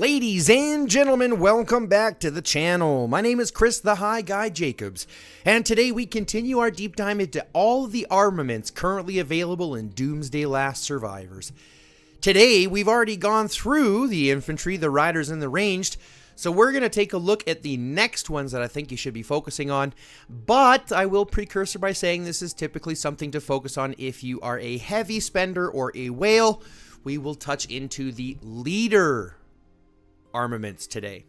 Ladies and gentlemen, welcome back to the channel. My name is Chris the High Guy Jacobs, and today we continue our deep dive into all of the armaments currently available in Doomsday Last Survivors. Today, we've already gone through the infantry, the riders, and the ranged, so we're going to take a look at the next ones that I think you should be focusing on, but I will precursor by saying this is typically something to focus on if you are a heavy spender or a whale. We will touch into the leader armaments today.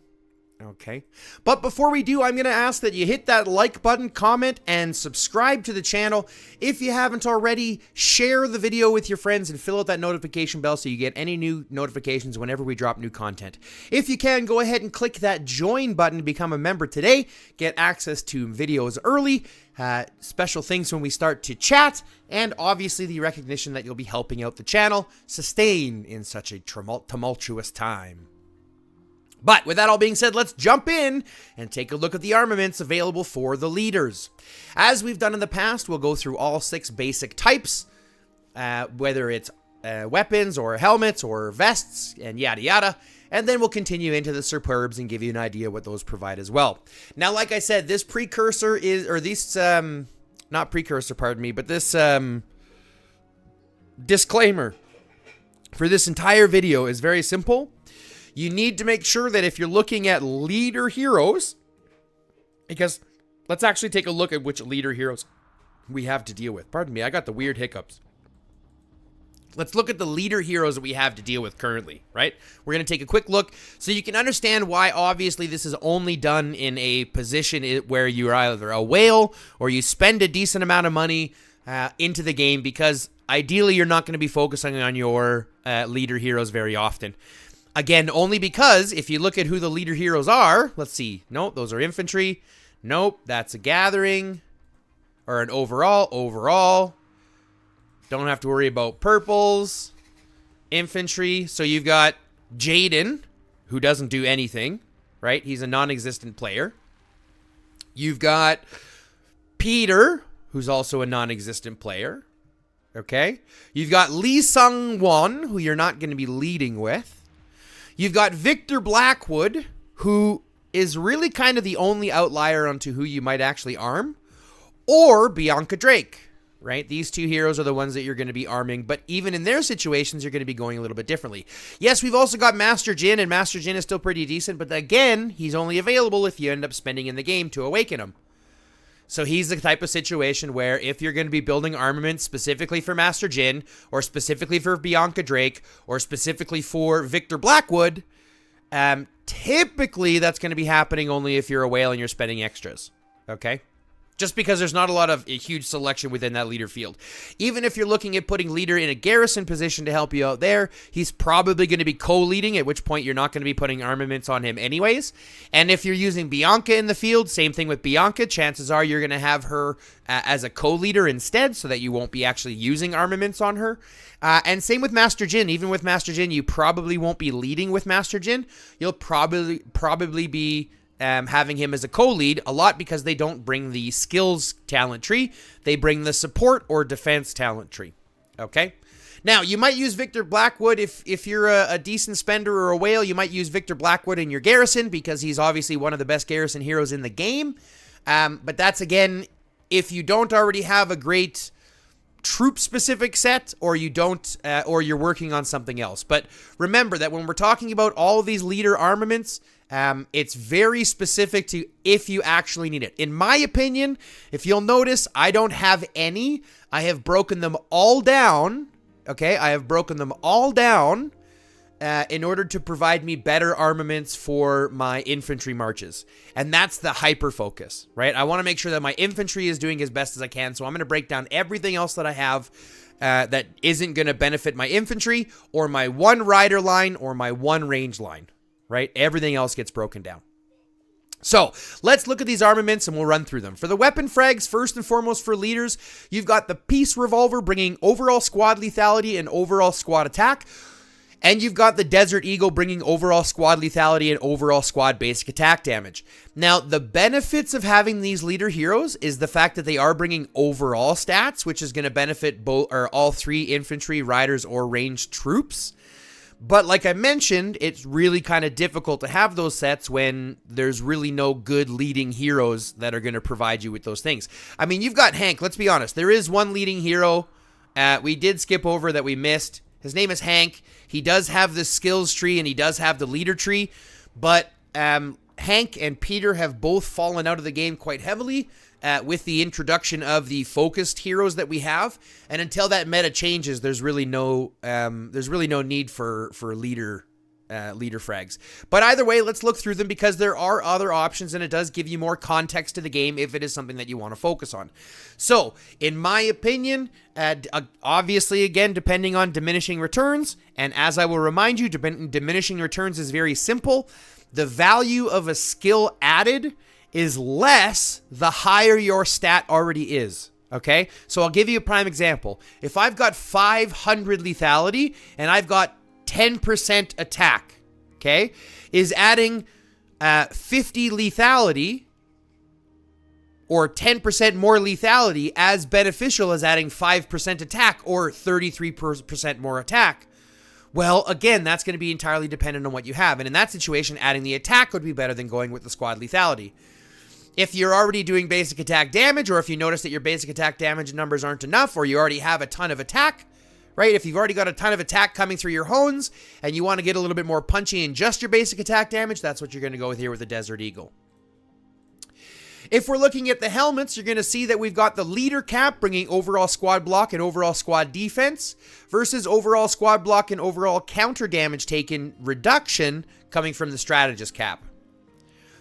Okay, but before we do, I'm going to ask that you hit that like button, comment, and subscribe to the channel. If you haven't already, share the video with your friends and fill out that notification bell so you get any new notifications whenever we drop new content. If you can, go ahead and click that join button to become a member today. Get access to videos early, special things when we start to chat, and obviously the recognition that you'll be helping out the channel sustain in such a tumultuous time. But with that all being said, let's jump in and take a look at the armaments available for the leaders. As we've done in the past, we'll go through all 6 basic types, whether it's weapons or helmets or vests and yada yada, and then we'll continue into the superbs and give you an idea what those provide as well. Now, like I said, this precursor is, or this, not precursor, pardon me, but this disclaimer for this entire video is very simple. You need to make sure that if you're looking at leader heroes, because let's actually take a look at which leader heroes we have to deal with. Pardon me, I got the weird hiccups. Let's look at the leader heroes that we have to deal with currently, right? We're going to take a quick look so you can understand why obviously this is only done in a position where you're either a whale or you spend a decent amount of money into the game, because ideally you're not going to be focusing on your leader heroes very often. Again, only because if you look at who the leader heroes are, let's see. Nope, those are infantry. Nope, that's a gathering. Or an overall. Don't have to worry about purples. Infantry. So you've got Jaden, who doesn't do anything, right? He's a non-existent player. You've got Peter, who's also a non-existent player. Okay? You've got Lee Sung-won, who you're not going to be leading with. You've got Victor Blackwood, who is really kind of the only outlier onto who you might actually arm, or Bianca Drake, right? These two heroes are the ones that you're going to be arming, but even in their situations, you're going to be going a little bit differently. Yes, we've also got Master Jin, and Master Jin is still pretty decent, but again, he's only available if you end up spending in the game to awaken him. So he's the type of situation where if you're going to be building armaments specifically for Master Jin, or specifically for Bianca Drake, or specifically for Victor Blackwood, typically that's going to be happening only if you're a whale and you're spending extras, okay? Just because there's not a huge selection within that leader field. Even if you're looking at putting leader in a garrison position to help you out there, he's probably going to be co-leading, at which point you're not going to be putting armaments on him anyways. And if you're using Bianca in the field, same thing with Bianca, chances are you're going to have her as a co-leader instead, so that you won't be actually using armaments on her. And same with Master Jin. Even with Master Jin, you probably won't be leading with Master Jin. You'll probably be having him as a co-lead a lot, because they don't bring the skills talent tree. They bring the support or defense talent tree. Okay? Now, you might use Victor Blackwood if you're a decent spender or a whale. You might use Victor Blackwood in your garrison, because he's obviously one of the best garrison heroes in the game. But that's, again, if you don't already have a great troop-specific set, or you don't, or you're working on something else. But remember that when we're talking about all of these leader armaments, it's very specific to if you actually need it. In my opinion, if you'll notice, I don't have any. I have broken them all down. Okay, I have broken them all down in order to provide me better armaments for my infantry marches. And that's the hyper focus, right? I want to make sure that my infantry is doing as best as I can. So I'm going to break down everything else that I have that isn't going to benefit my infantry, or my one rider line, or my one range line. Right? Everything else gets broken down. So let's look at these armaments and we'll run through them. For the weapon frags, first and foremost for leaders, you've got the Peace Revolver, bringing overall squad lethality and overall squad attack. And you've got the Desert Eagle, bringing overall squad lethality and overall squad basic attack damage. Now, the benefits of having these leader heroes is the fact that they are bringing overall stats, which is going to benefit both or all 3 infantry, riders, or ranged troops. But like I mentioned, it's really kind of difficult to have those sets when there's really no good leading heroes that are going to provide you with those things. I mean, you've got Hank. Let's be honest. There is one leading hero we did skip over that we missed. His name is Hank. He does have the skills tree and he does have the leader tree. But Hank and Peter have both fallen out of the game quite heavily with the introduction of the focused heroes that we have. And until that meta changes, there's really no need for leader frags. But either way, let's look through them because there are other options and it does give you more context to the game if it is something that you want to focus on. So, in my opinion, obviously, again, depending on diminishing returns, and as I will remind you, diminishing returns is very simple. The value of a skill added is less the higher your stat already is. Okay? So I'll give you a prime example. If I've got 500 lethality and I've got 10% attack, okay, is adding 50 lethality or 10% more lethality as beneficial as adding 5% attack or 33% more attack? Well, again, that's going to be entirely dependent on what you have. And in that situation, adding the attack would be better than going with the squad lethality. If you're already doing basic attack damage, or if you notice that your basic attack damage numbers aren't enough, or you already have a ton of attack, right? If you've already got a ton of attack coming through your hones, and you want to get a little bit more punchy in just your basic attack damage, that's what you're going to go with here with the Desert Eagle. If we're looking at the helmets, you're going to see that we've got the leader cap bringing overall squad block and overall squad defense versus overall squad block and overall counter damage taken reduction coming from the strategist cap.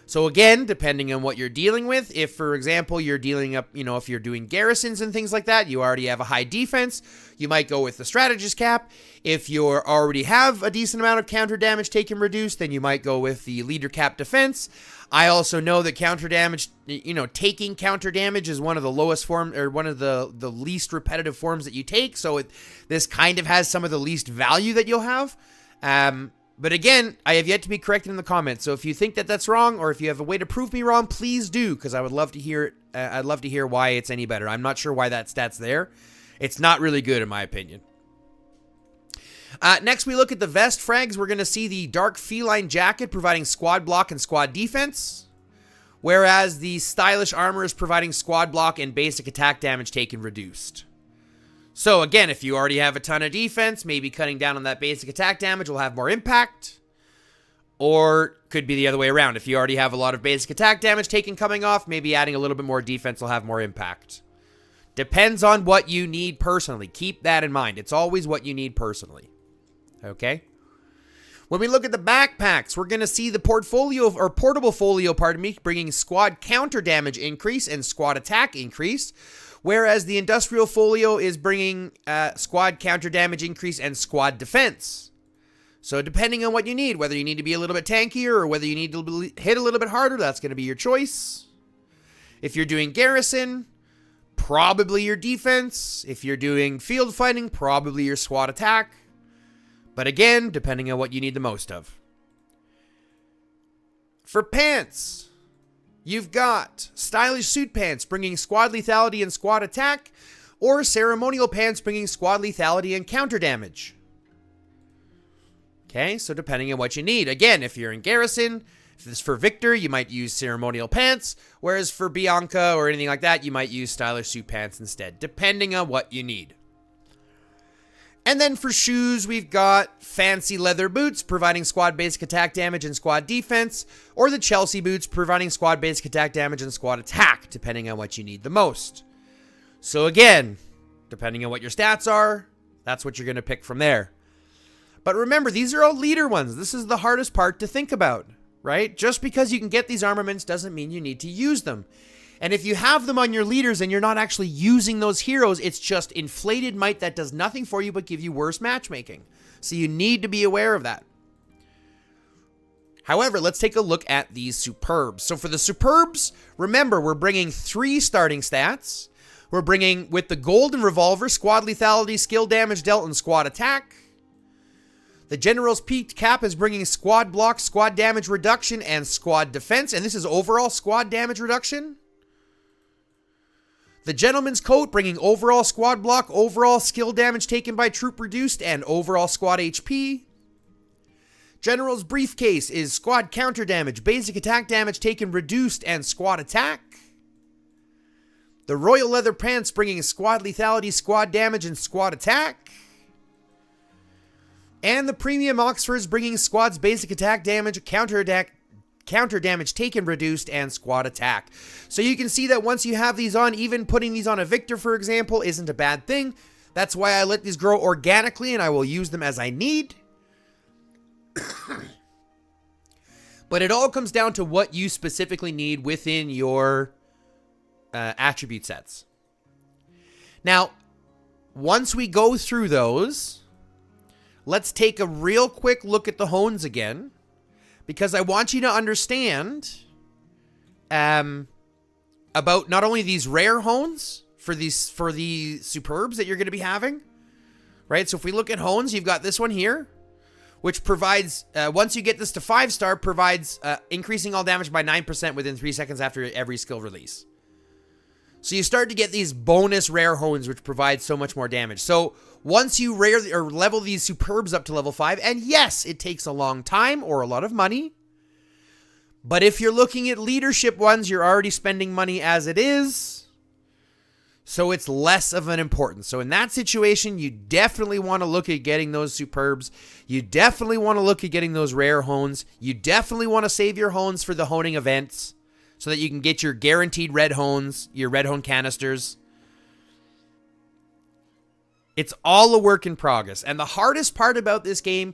So again, depending on what you're dealing with, if for example you're dealing up, if you're doing garrisons and things like that, you already have a high defense, you might go with the strategist cap. If you already have a decent amount of counter damage taken reduced, then you might go with the leader cap defense. I also know that counter damage, taking counter damage is one of the lowest form or one of the least repetitive forms that you take. So this kind of has some of the least value that you'll have. But again, I have yet to be corrected in the comments. So if you think that that's wrong, or if you have a way to prove me wrong, please do, because I would love to hear it. I'd love to hear why it's any better. I'm not sure why that stat's there. It's not really good in my opinion. Next, we look at the vest frags. We're going to see the dark feline jacket providing squad block and squad defense, whereas the stylish armor is providing squad block and basic attack damage taken reduced. So again, if you already have a ton of defense, maybe cutting down on that basic attack damage will have more impact. Or could be the other way around. If you already have a lot of basic attack damage taken coming off, maybe adding a little bit more defense will have more impact. Depends on what you need personally. Keep that in mind. It's always what you need personally. Okay? When we look at the backpacks, we're going to see the portable folio, bringing squad counter damage increase and squad attack increase. Whereas the industrial folio is bringing squad counter damage increase and squad defense. So depending on what you need, whether you need to be a little bit tankier or whether you need to hit a little bit harder, that's going to be your choice. If you're doing garrison, probably your defense. If you're doing field fighting, probably your squad attack. But again, depending on what you need the most of. For pants, you've got stylish suit pants bringing squad lethality and squad attack, or ceremonial pants bringing squad lethality and counter damage. Okay, so depending on what you need. Again, if you're in garrison, if this is for Victor, you might use ceremonial pants, whereas for Bianca or anything like that, you might use stylish suit pants instead, depending on what you need. And then for shoes, we've got fancy leather boots providing squad basic attack damage and squad defense, or the Chelsea boots providing squad basic attack damage and squad attack, depending on what you need the most. So again, depending on what your stats are, that's what you're going to pick from there. But remember, these are all leader ones. This is the hardest part to think about, right? Just because you can get these armaments doesn't mean you need to use them. And if you have them on your leaders and you're not actually using those heroes, it's just inflated might that does nothing for you but give you worse matchmaking. So you need to be aware of that. However, let's take a look at these superbs. So for the superbs, remember, we're bringing 3 starting stats. We're bringing, with the golden revolver, squad lethality, skill damage dealt, and squad attack. The General's Peaked Cap is bringing squad block, squad damage reduction, and squad defense. And this is overall squad damage reduction. The Gentleman's Coat bringing overall squad block, overall skill damage taken by troop reduced, and overall squad HP. General's Briefcase is squad counter damage, basic attack damage taken reduced, and squad attack. The Royal Leather Pants bringing squad lethality, squad damage, and squad attack. And the Premium Oxfords bringing squad's basic attack damage, counter damage taken reduced, and squad attack. So you can see that once you have these on, even putting these on a Victor, for example, isn't a bad thing. That's why I let these grow organically, and I will use them as I need. But it all comes down to what you specifically need within your attribute sets. Now, once we go through those, let's take a real quick look at the hones again, because I want you to understand about not only these rare hones for the superbs that you're going to be having, right? So if we look at hones, you've got this one here, which provides, once you get this to 5-star, provides increasing all damage by 9% within 3 seconds after every skill release. So you start to get these bonus rare hones, which provide so much more damage. So once you level these superbs up to level 5, and yes, it takes a long time or a lot of money, but if you're looking at leadership ones, you're already spending money as it is. So it's less of an importance. So in that situation, you definitely want to look at getting those superbs. You definitely want to look at getting those rare hones. You definitely want to save your hones for the honing events so that you can get your guaranteed red hones, your red hone canisters. It's all a work in progress. And the hardest part about this game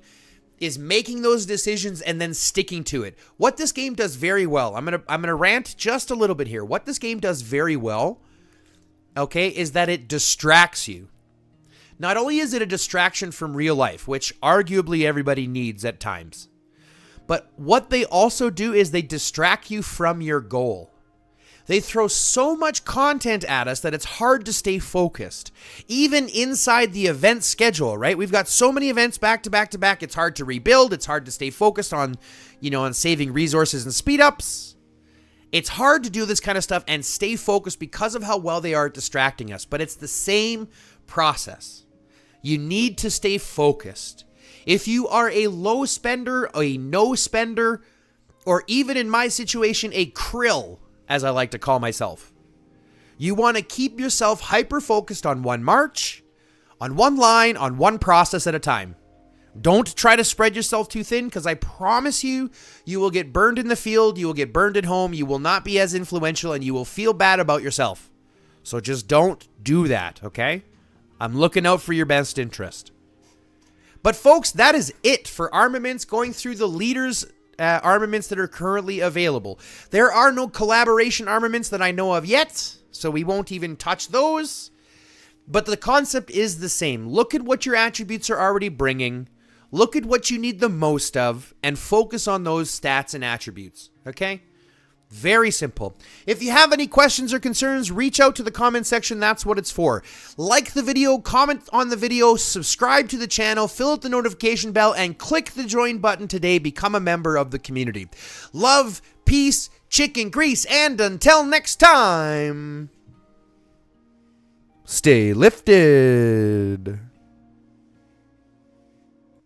is making those decisions and then sticking to it. What this game does very well, I'm gonna rant just a little bit here. What this game does very well, okay, is that it distracts you. Not only is it a distraction from real life, which arguably everybody needs at times, but what they also do is they distract you from your goal. They throw so much content at us that it's hard to stay focused. Even inside the event schedule, right? We've got so many events back to back to back, it's hard to rebuild, it's hard to stay focused on, on saving resources and speed ups. It's hard to do this kind of stuff and stay focused because of how well they are at distracting us, but it's the same process. You need to stay focused. If you are a low spender, a no spender, or even in my situation, a krill, as I like to call myself, you want to keep yourself hyper-focused on one march, on one line, on one process at a time. Don't try to spread yourself too thin, because I promise you, you will get burned in the field, you will get burned at home, you will not be as influential, and you will feel bad about yourself. So just don't do that, okay? I'm looking out for your best interest. But folks, that is it for armaments, going through the leaders' armaments that are currently available. There are no collaboration armaments that I know of yet, so we won't even touch those. But the concept is the same. Look at what your attributes are already bringing. Look at what you need the most of, and focus on those stats and attributes, okay? Very simple. If you have any questions or concerns, reach out to the comment section. That's what it's for. Like the video, comment on the video, subscribe to the channel, fill out the notification bell, and click the join button today. Become a member of the community. Love, peace, chicken grease, and until next time, stay lifted.